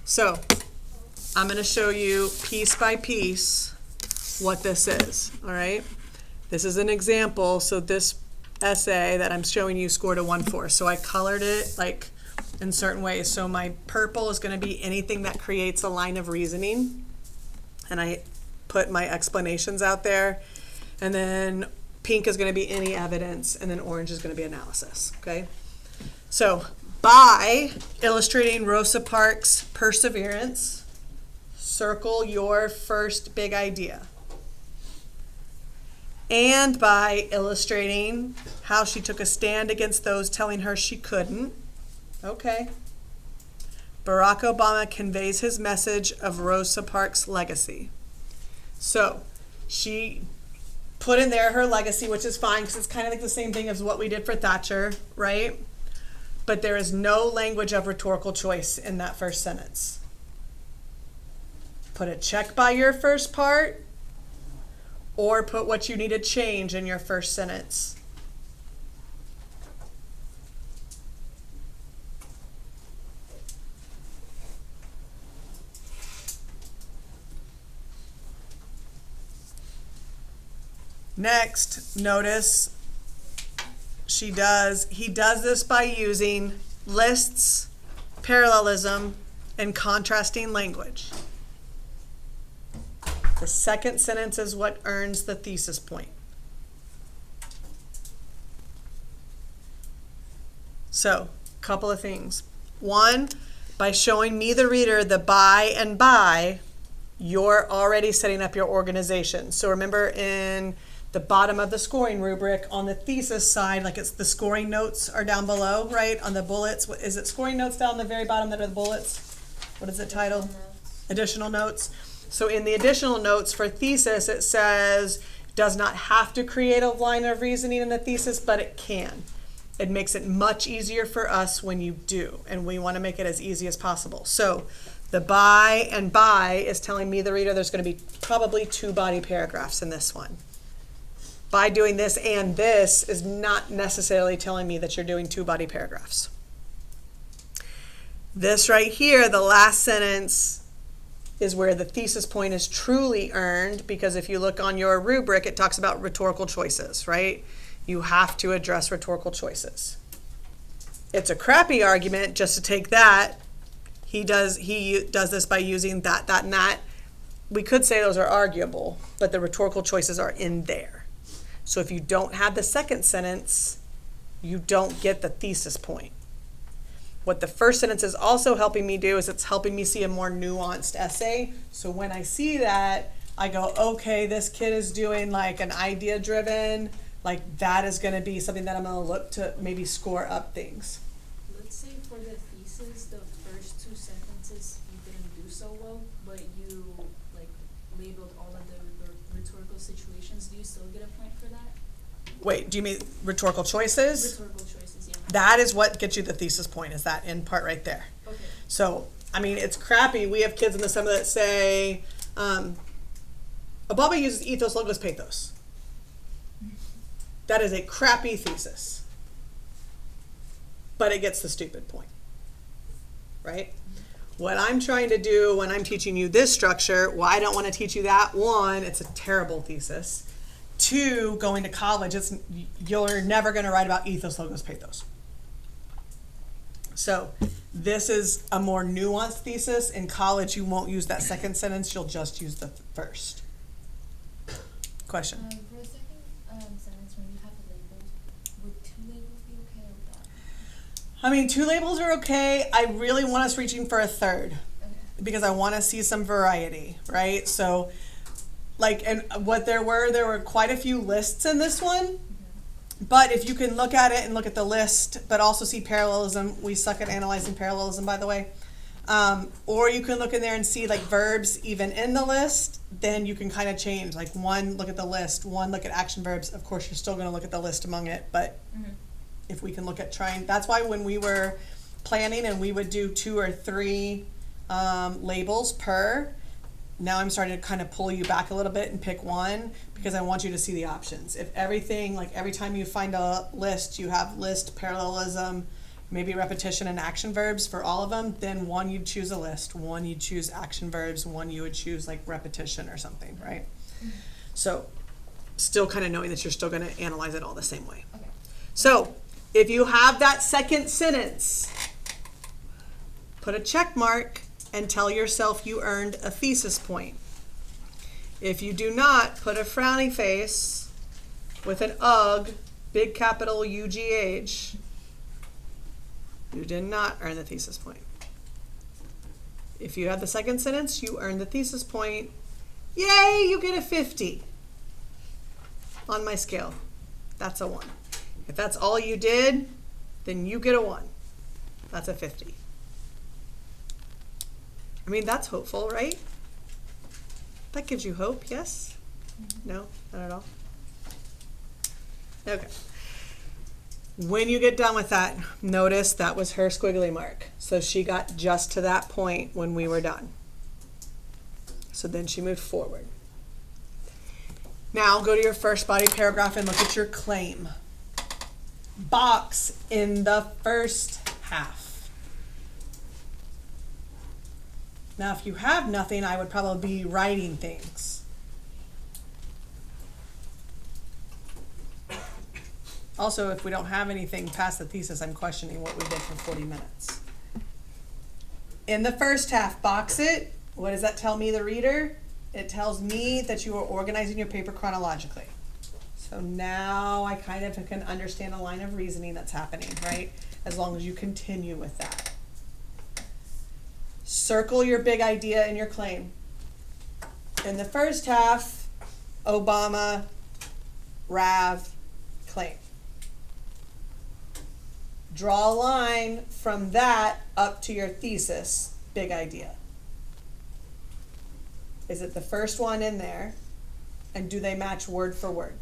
So I'm going to show you piece by piece what this is, all right? This is an example. So this essay that I'm showing you scored a 1-4. So I colored it like in certain ways. So my purple is going to be anything that creates a line of reasoning. And I put my explanations out there. And then pink is going to be any evidence. And then orange is going to be analysis, okay? So by illustrating Rosa Parks' perseverance, circle your first big idea. And by illustrating how she took a stand against those telling her she couldn't. Okay. Barack Obama conveys his message of Rosa Parks' legacy. So she put in there her legacy, which is fine because it's kind of like the same thing as what we did for Thatcher, right? But there is no language of rhetorical choice in that first sentence. Put a check by your first part, or put what you need to change in your first sentence. Next, notice he does this by using lists, parallelism, and contrasting language. The second sentence is what earns the thesis point. So, a couple of things. One, by showing me, the reader, the by and by, you're already setting up your organization. So remember in the bottom of the scoring rubric on the thesis side, like it's the scoring notes are down below, right? On the bullets, is it scoring notes down the very bottom that are the bullets? What is it titled? Additional notes. So in the additional notes for thesis, it says does not have to create a line of reasoning in the thesis, but it can. It makes it much easier for us when you do, and we want to make it as easy as possible. So the by and by is telling me, the reader, there's going to be probably 2 body paragraphs in this one. By doing this and this is not necessarily telling me that you're doing 2 body paragraphs. This right here, the last sentence, is where the thesis point is truly earned, because if you look on your rubric, it talks about rhetorical choices, right? You have to address rhetorical choices. It's a crappy argument just to take that. He does this by using that, that, and that. We could say those are arguable, but the rhetorical choices are in there. So if you don't have the second sentence, you don't get the thesis point. What the first sentence is also helping me do is it's helping me see a more nuanced essay. So when I see that, I go, okay, this kid is doing like an idea-driven, like that is going to be something that I'm going to look to maybe score up things. Let's say for the thesis, the first 2 sentences you didn't do so well, but you like labeled all of the rhetorical situations. Do you still get a point for that? Wait, do you mean rhetorical choices? Rhetorical choices, yeah. That is what gets you the thesis point, is that end part right there. Okay. So, I mean, it's crappy. We have kids in the summer that say, Obama uses ethos, logos, pathos. That is a crappy thesis. But it gets the stupid point, right? What I'm trying to do when I'm teaching you this structure, well, I don't want to teach you that. 1, it's a terrible thesis. 2, going to college, you're never going to write about ethos, logos, pathos. So this is a more nuanced thesis. In college, you won't use that second sentence. You'll just use the first. Question? For the second sentence, when you have the labels, would 2 labels be okay with that? I mean, 2 labels are okay. I really want us reaching for a third, Okay. because I want to see some variety, right? So, like, and what there were quite a few lists in this one. But if you can look at it and look at the list, but also see parallelism, we suck at analyzing parallelism, by the way. Or you can look in there and see like verbs even in the list, then you can kind of change. Like 1, look at the list, 1, look at action verbs. Of course, you're still going to look at the list among it, but if we can look at trying, that's why when we were planning and we would do 2 or 3 labels per, now I'm starting to kind of pull you back a little bit and pick 1, because I want you to see the options. If everything, like every time you find a list, you have list, parallelism, maybe repetition and action verbs for all of them, then one you'd choose a list, one you'd choose action verbs, one you would choose like repetition or something, right? So still kind of knowing that you're still going to analyze it all the same way. Okay. So if you have that second sentence, put a check mark and tell yourself you earned a thesis point. If you do not, put a frowny face with an UGH, big capital UGH. You did not earn the thesis point. If you have the second sentence, you earned the thesis point. Yay, you get a 50 on my scale. That's a 1. If that's all you did, then you get a 1. That's a 50. I mean, that's hopeful, right? That gives you hope, yes? No, not at all. Okay. When you get done with that, notice that was her squiggly mark. So she got just to that point when we were done. So then she moved forward. Now go to your first body paragraph and look at your claim. Box in the first half. Now, if you have nothing, I would probably be writing things. Also, if we don't have anything past the thesis, I'm questioning what we did for 40 minutes. In the first half, box it. What does that tell me, the reader? It tells me that you are organizing your paper chronologically. So now I kind of can understand a line of reasoning that's happening, right? As long as you continue with that. Circle your big idea in your claim. In the first half, Obama, Rav, claim. Draw a line from that up to your thesis, big idea. Is it the first one in there? And do they match word for word?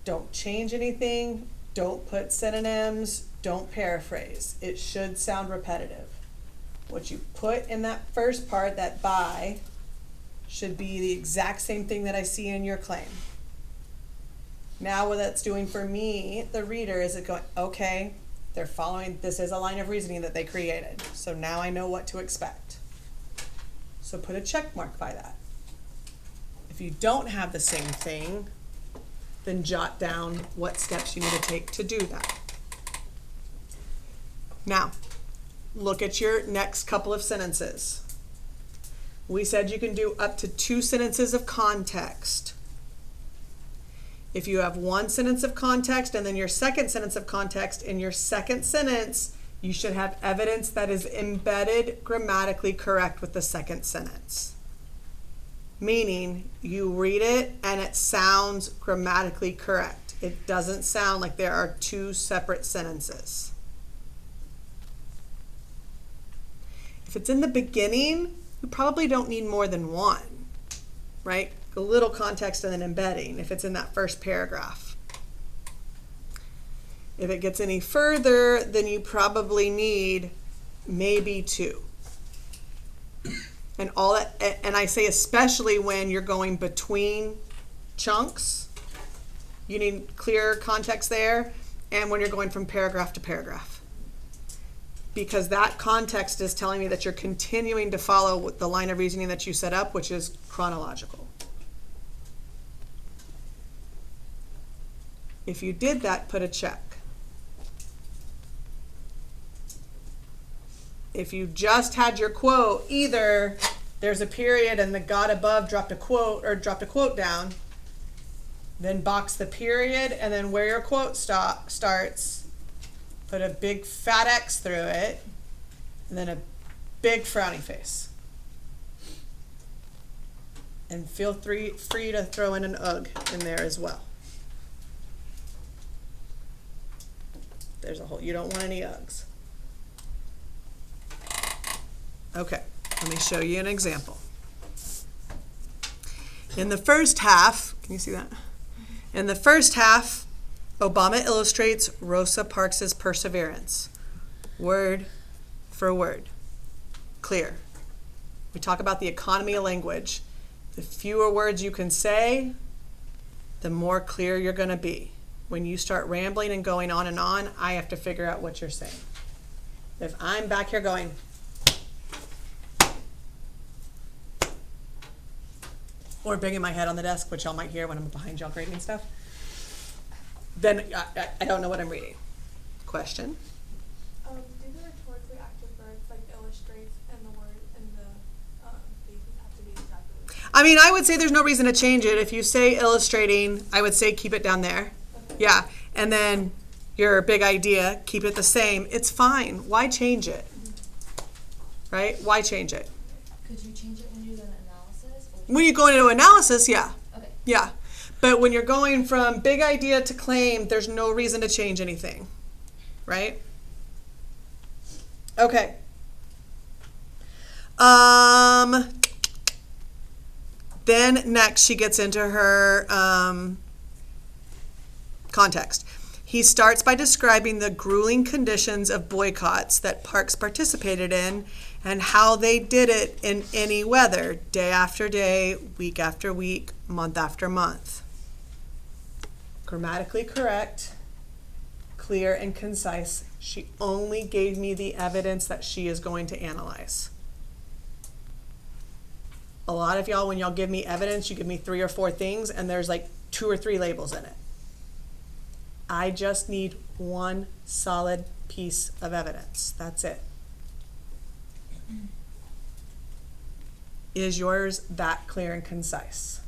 Don't change anything. Don't put synonyms. Don't paraphrase. It should sound repetitive. What you put in that first part, that by, should be the exact same thing that I see in your claim. Now what that's doing for me, the reader, is it going, okay, they're following, this is a line of reasoning that they created. So now I know what to expect. So put a check mark by that. If you don't have the same thing, then jot down what steps you need to take to do that. Now, look at your next couple of sentences. We said you can do up to 2 sentences of context. If you have 1 sentence of context and then your second sentence of context, in your second sentence, you should have evidence that is embedded grammatically correct with the second sentence. Meaning, you read it and it sounds grammatically correct. It doesn't sound like there are 2 separate sentences. If it's in the beginning, you probably don't need more than 1, right? A little context and then embedding if it's in that first paragraph. If it gets any further, then you probably need maybe 2. And all that, and I say especially when you're going between chunks, you need clear context there, and when you're going from paragraph to paragraph. Because that context is telling me that you're continuing to follow the line of reasoning that you set up, which is chronological. If you did that, put a check. If you just had your quote, either there's a period and the God above dropped a quote down, then box the period, and then where your quote starts, put a big fat X through it, and then a big frowny face. And feel free to throw in an UGH in there as well. There's a whole, you don't want any UGHs. Okay, let me show you an example. In the first half, can you see that? In the first half, Obama illustrates Rosa Parks' perseverance. Word for word. Clear. We talk about the economy of language. The fewer words you can say, the more clear you're going to be. when you start rambling and going on, I have to figure out what you're saying. If I'm back here going, or banging my head on the desk, which y'all might hear when I'm behind y'all grading stuff, then I don't know what I'm reading. Question? Do the rhetorically active verbs like illustrates and the word and the bases have to be exactly the same? I mean, I would say there's no reason to change it. If you say illustrating, I would say keep it down there. Okay. Yeah, and then your big idea, keep it the same. It's fine. Why change it? Right? Why change it? Could you change it when you do an analysis? Or When you go into analysis, yeah. okay. Yeah. But when you're going from big idea to claim, there's no reason to change anything. Right? Okay. Then next she gets into her context. He starts by describing the grueling conditions of boycotts that parks participated in and how they did it in any weather, day after day, week after week, month after month. Grammatically correct, clear and concise. She only gave me the evidence that she is going to analyze. A lot of y'all, when y'all give me evidence, you give me 3 or 4 things and there's like 2 or 3 labels in it. I just need one solid piece of evidence. That's it. Is yours that clear and concise?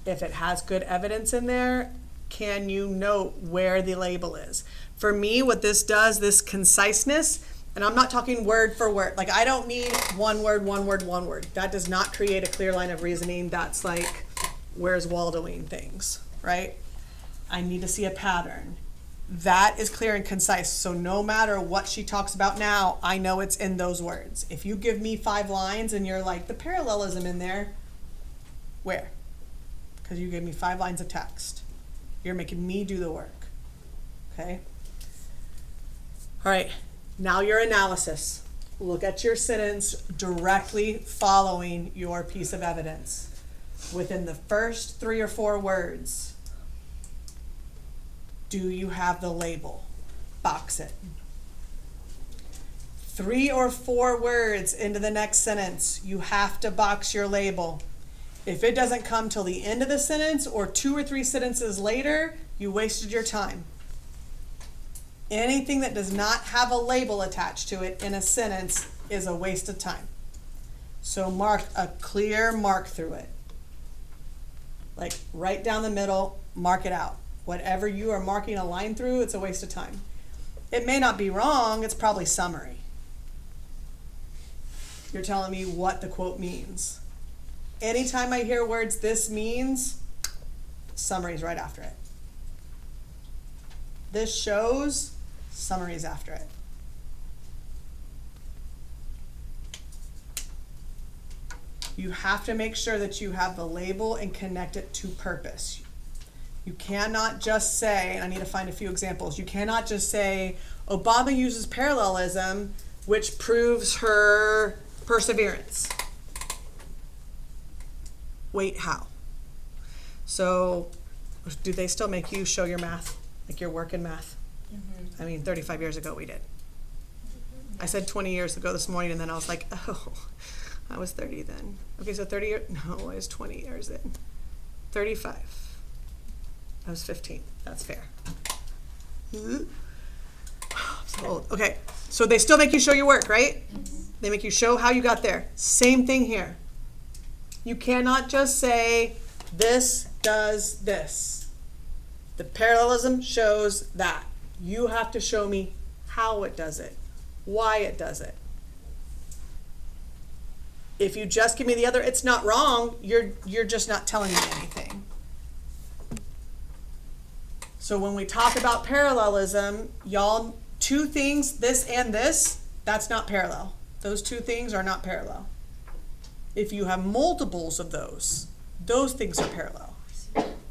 If it has good evidence in there, can you note where the label is? For me, what this does, this conciseness, and I'm not talking word for word. Like, I don't need one word, one word, one word. That does not create a clear line of reasoning. That's like, where's Waldoing things, right? I need to see a pattern. That is clear and concise. So no matter what she talks about now, I know it's in those words. If you give me 5 lines and you're like, the parallelism in there, where? Because you gave me 5 lines of text. You're making me do the work. Okay? All right, now your analysis. Look at your sentence directly following your piece of evidence. Within the first 3 or 4 words, do you have the label? Box it. 3 or 4 words into the next sentence, you have to box your label. If it doesn't come till the end of the sentence or 2 or 3 sentences later, you wasted your time. Anything that does not have a label attached to it in a sentence is a waste of time. So mark a clear mark through it. Like right down the middle, mark it out. Whatever you are marking a line through, it's a waste of time. It may not be wrong, it's probably summary. You're telling me what the quote means. Anytime I hear words, this means, summary's right after it. This shows, summary's after it. You have to make sure that you have the label and connect it to purpose. You cannot just say, and I need to find a few examples, you cannot just say, Obama uses parallelism, which proves her perseverance. Wait, how? So, do they still make you show your math, like your work in math? I mean, 35 years ago we did. I said 20 years ago this morning, and then I was like, oh, I was 30 then. Okay, so 30 years, no, I was 20 years in. 35. I was 15. That's fair. I'm so old. Okay, so they still make you show your work, right? They make you show how you got there. Same thing here. You cannot just say, this does this. The parallelism shows that. You have to show me how it does it, why it does it. If you just give me the other, it's not wrong, you're just not telling me anything. So when we talk about parallelism, y'all, 2 things, this and this, that's not parallel. Those 2 things are not parallel. If you have multiples of those things are parallel.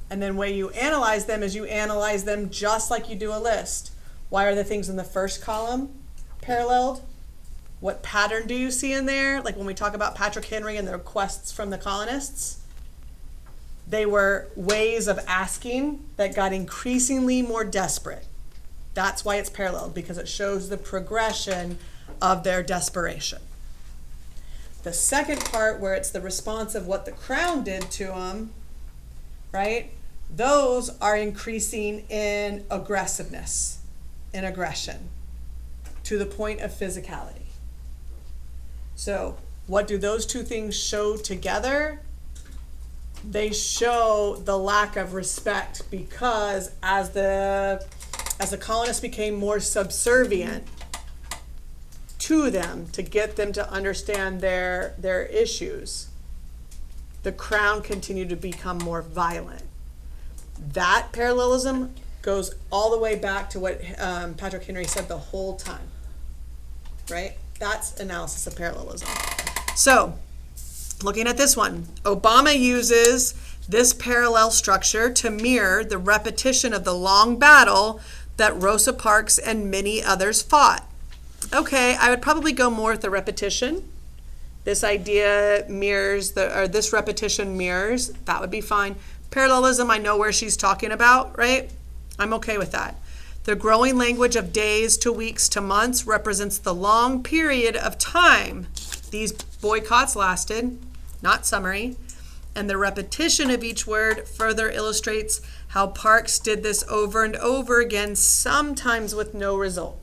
And then way you analyze them is you analyze them just like you do a list. Why are the things in the first column paralleled? What pattern do you see in there? Like when we talk about Patrick Henry and the requests from the colonists. They were ways of asking that got increasingly more desperate. That's why it's parallel, because it shows the progression of their desperation. The second part, where it's the response of what the crown did to them, right? Those are increasing in aggressiveness, in aggression, to the point of physicality. So what do those two things show together? They show the lack of respect, because as the colonists became more subservient to them to get them to understand their issues, the crown continued to become more violent. That parallelism goes all the way back to what Patrick Henry said the whole time, right? That's analysis of parallelism. So, looking at this one, Obama uses this parallel structure to mirror the repetition of the long battle that Rosa Parks and many others fought. Okay, I would probably go more with the repetition. This idea mirrors, this repetition mirrors, that would be fine. Parallelism, I know where she's talking about, right? I'm okay with that. The growing language of days to weeks to months represents the long period of time these boycotts lasted, not summary. And the repetition of each word further illustrates how Parks did this over and over again, sometimes with no result.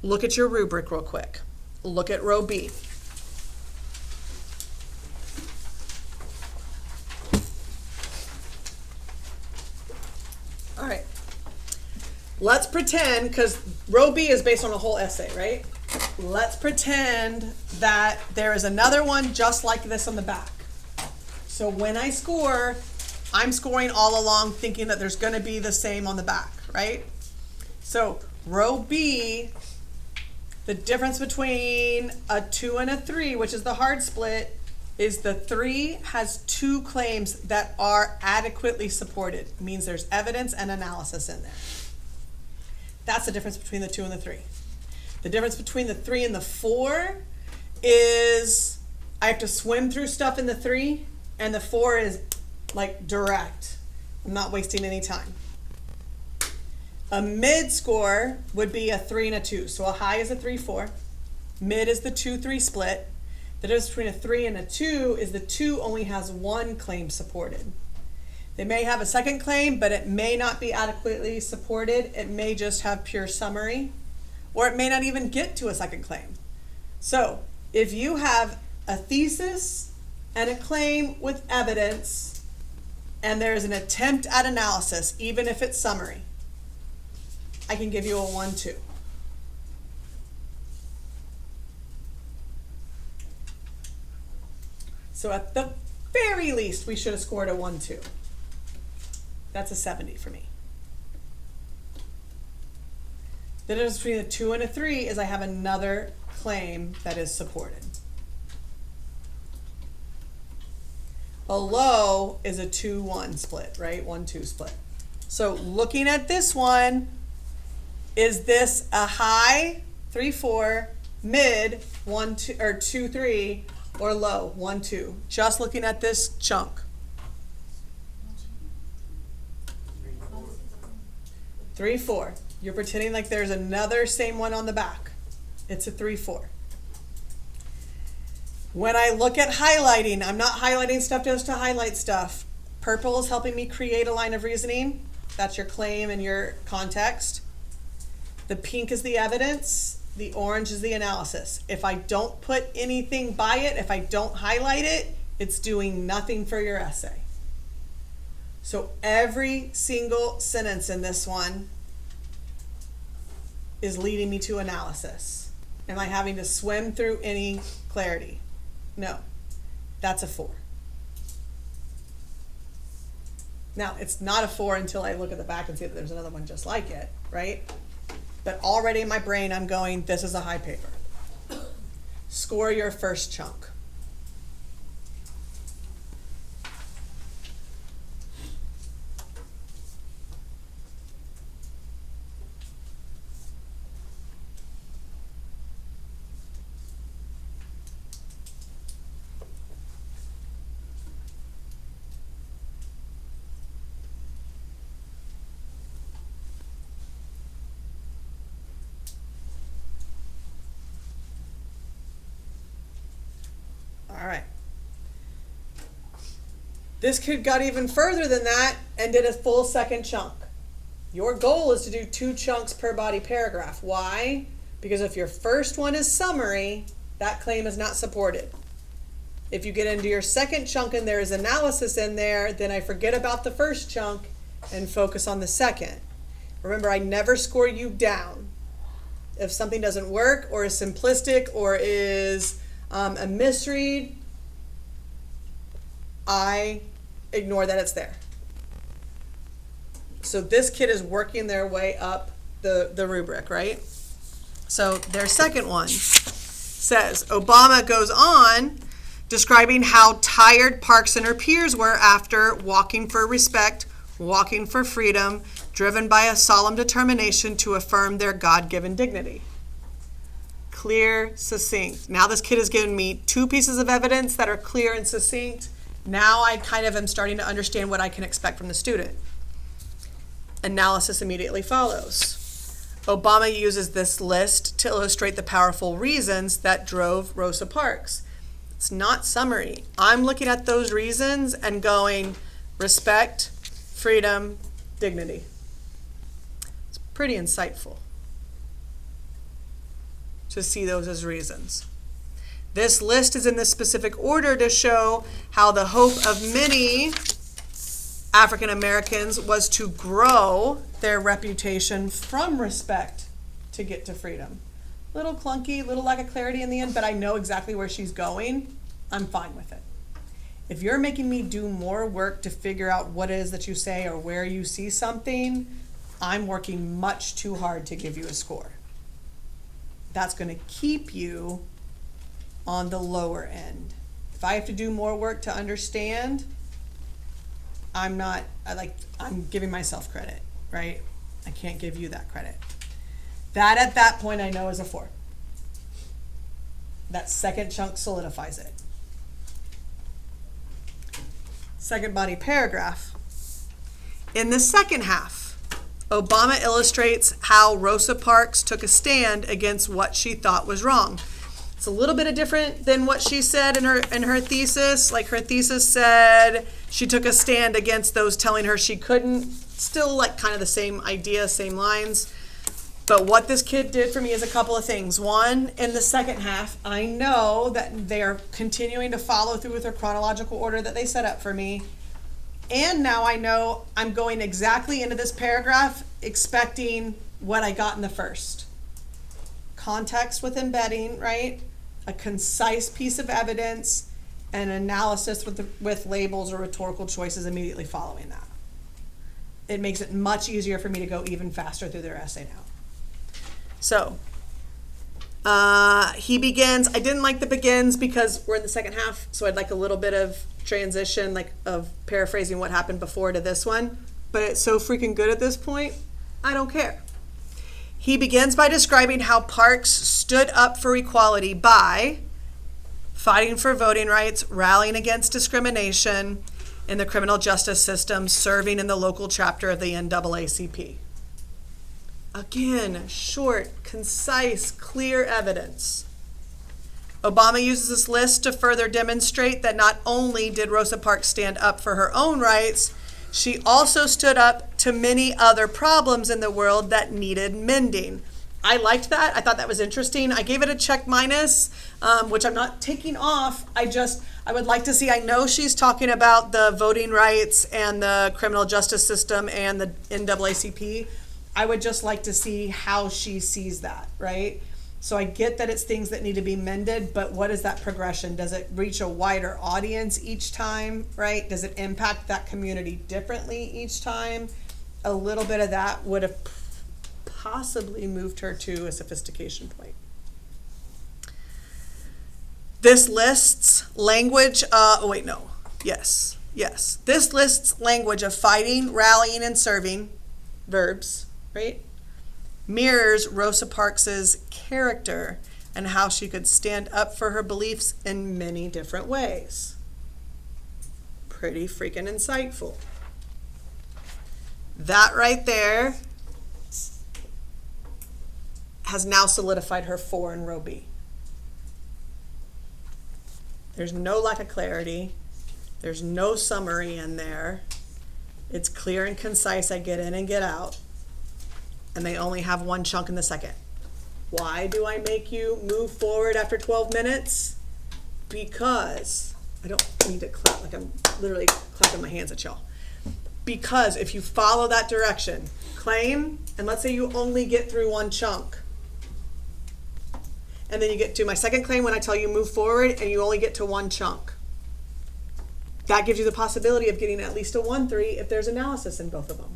Look at your rubric real quick. Look at row B. All right. Let's pretend, because row B is based on a whole essay, right? Let's pretend that there is another one just like this on the back. So when I score, I'm scoring all along thinking that there's going to be the same on the back, right? So row B, the difference between a 2 and a 3, which is the hard split, is the 3 has 2 claims that are adequately supported. It means there's evidence and analysis in there. That's the difference between the 2 and the 3. The difference between the 3 and the 4 is I have to swim through stuff in the 3, and the 4 is like direct. I'm not wasting any time. A mid score would be a 3 and a 2. So a high is a 3-4. Mid is the 2-3 split. The difference between a 3 and a 2 is the 2 only has 1 claim supported. They may have a second claim, but it may not be adequately supported. It may just have pure summary, or it may not even get to a second claim. So if you have a thesis and a claim with evidence, and there's an attempt at analysis, even if it's summary, I can give you a 1-2. So at the very least, we should have scored a 1-2. That's a 70 for me. The difference between a 2 and a 3 is I have another claim that is supported. A low is a 2-1 split, right? 1-2 split. So looking at this one, is this a high 3-4, mid 1-2 or 2-3, or low 1-2? Just looking at this chunk. 3-4. You're pretending like there's another same one on the back. It's a 3-4. When I look at highlighting, I'm not highlighting stuff just to highlight stuff. Purple is helping me create a line of reasoning. That's your claim and your context. The pink is the evidence. The orange is the analysis. If I don't put anything by it, if I don't highlight it, it's doing nothing for your essay. So every single sentence in this one is leading me to analysis. Am I having to swim through any clarity? No. That's a 4. Now, it's not a 4 until I look at the back and see that there's another one just like it, right? But already in my brain, I'm going, this is a high paper. Score your first chunk. This kid got even further than that and did a full second chunk. Your goal is to do 2 chunks per body paragraph. Why? Because if your first one is summary, that claim is not supported. If you get into your second chunk and there is analysis in there, then I forget about the first chunk and focus on the second. Remember, I never score you down. If something doesn't work or is simplistic or is a misread, I ignore that it's there. So this kid is working their way up the rubric, right? So their second one says, Obama goes on describing how tired Parks and her peers were after walking for respect, walking for freedom, driven by a solemn determination to affirm their God-given dignity. Clear, succinct. Now this kid has given me 2 pieces of evidence that are clear and succinct. Now I kind of am starting to understand what I can expect from the student. Analysis immediately follows. Obama uses this list to illustrate the powerful reasons that drove Rosa Parks. It's not summary. I'm looking at those reasons and going, respect, freedom, dignity. It's pretty insightful to see those as reasons. This list is in this specific order to show how the hope of many African Americans was to grow their reputation from respect to get to freedom. Little clunky, little lack of clarity in the end, but I know exactly where she's going. I'm fine with it. If you're making me do more work to figure out what it is that you say or where you see something, I'm working much too hard to give you a score. That's going to keep you on the lower end. If I have to do more work to understand, I'm giving myself credit, right? I can't give you that credit. That at that point I know is a 4. That second chunk solidifies it. Second body paragraph. In the second half, Obama illustrates how Rosa Parks took a stand against what she thought was wrong. It's a little bit different than what she said in her thesis. Like her thesis said she took a stand against those telling her she couldn't. Still like kind of the same idea, same lines. But what this kid did for me is a couple of things. One, in the second half, I know that they are continuing to follow through with their chronological order that they set up for me. And now I know I'm going exactly into this paragraph expecting what I got in the first. Context with embedding, right? A concise piece of evidence and analysis with labels or rhetorical choices immediately following that. It makes it much easier for me to go even faster through their essay now. So, he begins. I didn't like the begins because we're in the second half, so I'd like a little bit of transition, like of paraphrasing what happened before to this one. But it's so freaking good at this point, I don't care. He begins by describing how Parks stood up for equality by fighting for voting rights, rallying against discrimination in the criminal justice system, serving in the local chapter of the NAACP. Again, short, concise, clear evidence. Obama uses this list to further demonstrate that not only did Rosa Parks stand up for her own rights, she also stood up to many other problems in the world that needed mending. I liked that. I thought that was interesting. I gave it a check minus, which I'm not taking off. I would like to see, I know she's talking about the voting rights and the criminal justice system and the NAACP. I would just like to see how she sees that, right? So I get that it's things that need to be mended, but what is that progression? Does it reach a wider audience each time, right? Does it impact that community differently each time? A little bit of that would have possibly moved her to a sophistication point. This lists language, This lists language of fighting, rallying, and serving, verbs, right? Mirrors Rosa Parks's character and how she could stand up for her beliefs in many different ways. Pretty freaking insightful. That right there has now solidified her 4 in row B. There's no lack of clarity. There's no summary in there. It's clear and concise. I get in and get out. And they only have one chunk in the second. Why do I make you move forward after 12 minutes? Because, I don't need to clap, like I'm literally clapping my hands at y'all. Because if you follow that direction, claim, and let's say you only get through one chunk. And then you get to my second claim when I tell you move forward and you only get to one chunk. That gives you the possibility of getting at least a 1-3 if there's analysis in both of them.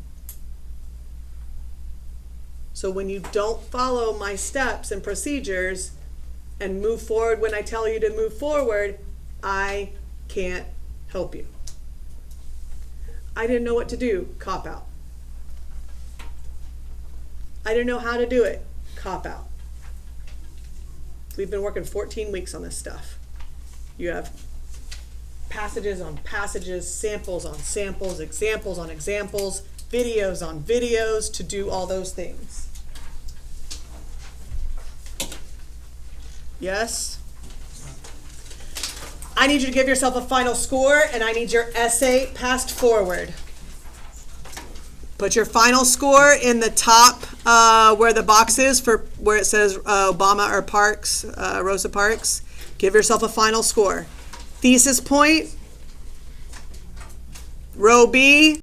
So when you don't follow my steps and procedures and move forward when I tell you to move forward, I can't help you. I didn't know what to do, cop out. I didn't know how to do it, cop out. We've been working 14 weeks on this stuff. You have passages on passages, samples on samples, examples on examples, videos on videos to do all those things. Yes? I need you to give yourself a final score, and I need your essay passed forward. Put your final score in the top where the box is for where it says Obama or Parks, Rosa Parks. Give yourself a final score. Thesis point, row B,